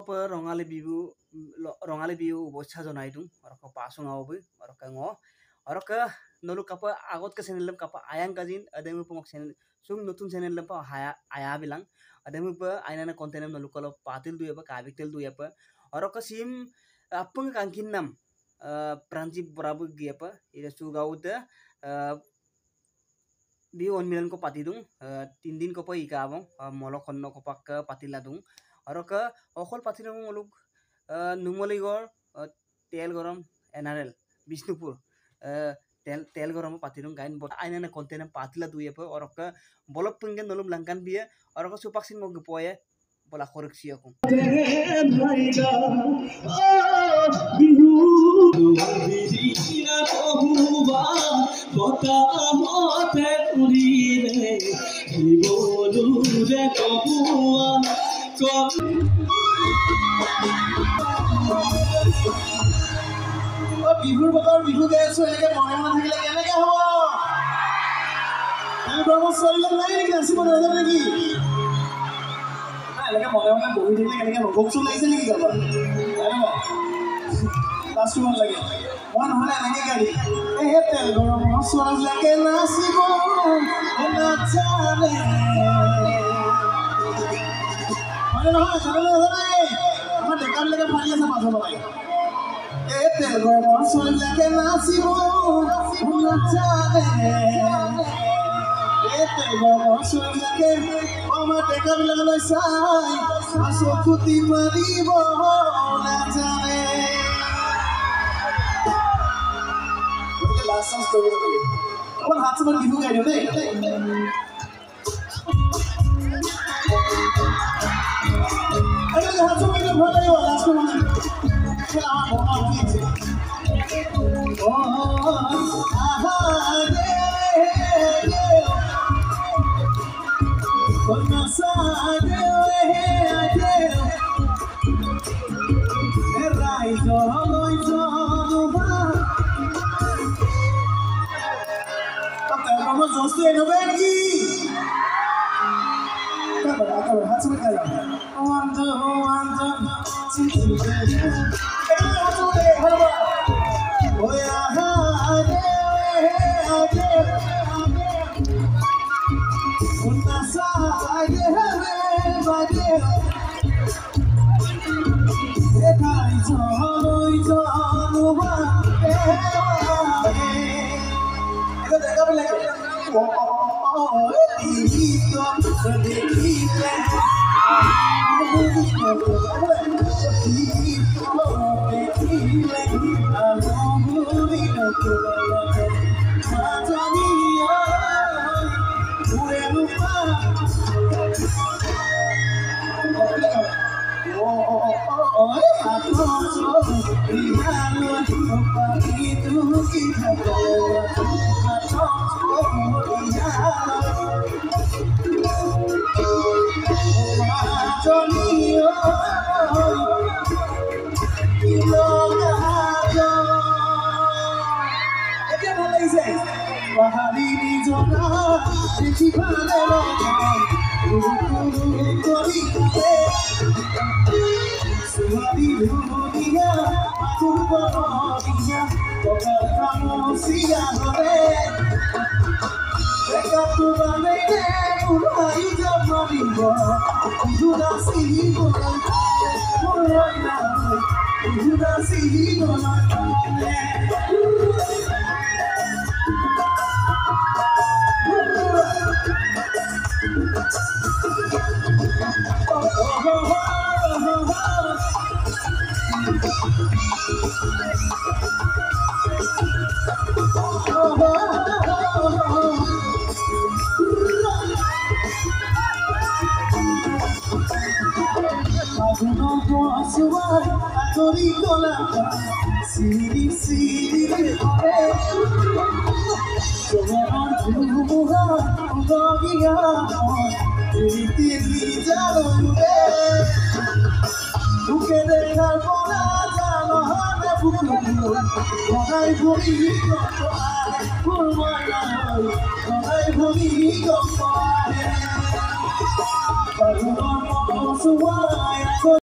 rongale biu boccha jonai dung orok pasung au bu orok ngo orok nolu kapa agot ke channel kapa ayang kajin ademu pungok channel sung nutun channel lempa aya bilang ademu pa aina content nolu kalo patil du apa kabitel du apa orok sim apung kangkin nam Pranjip Brabu apa ida sugauda di 1 million ko pati dung 3 din ko pa ikabong molo konno ko pak patila dung orok okol pati dung muluk Numoligor tel gorom NRL Bisnupur tel gorom pati dung gain bot aina na content patila du apa orok bolok pungen nolum langkan biya orok supaksin mo gepoye bola koreksi aku বিহুৰ বতৰ বিহু গাই আছো এনেকে মনে মনে থাকিলে কেনেকে হ'ব আমি ব্ৰহ্মচৰ্য নাই নেকি নাচিব নাজানো নেকি এনেকে মনে মনে বহি থাকিলে কেনেকে হ'ব ভোক চোক লাগিছে নেকি কাৰোবাৰ লাষ্টটো ভাল লাগে মই নহ'লে এনেকে গাড়ী এই তেল গৰম ছোৱালীবিলাকে নাচিব নাজানে মানে নহয় জানে আমাৰ ডেকাবিলাকে ফালি আছে মাজৰ লগাই তেল গৰম ছোৱালীবিলাকে নাচিব নাজানে তেল গৰম ছোৱালীবিলাকে আমাৰ ডেকাবিলাকলৈ চাই চকুতি মাৰিব নাজানে গতিকে লাষ্ট চান্স কৰিব লাগে অকণ হাত চামান বিহু গাই দিওঁ দেই হাত চামান ভাল লাগিব লাষ্টটো মানে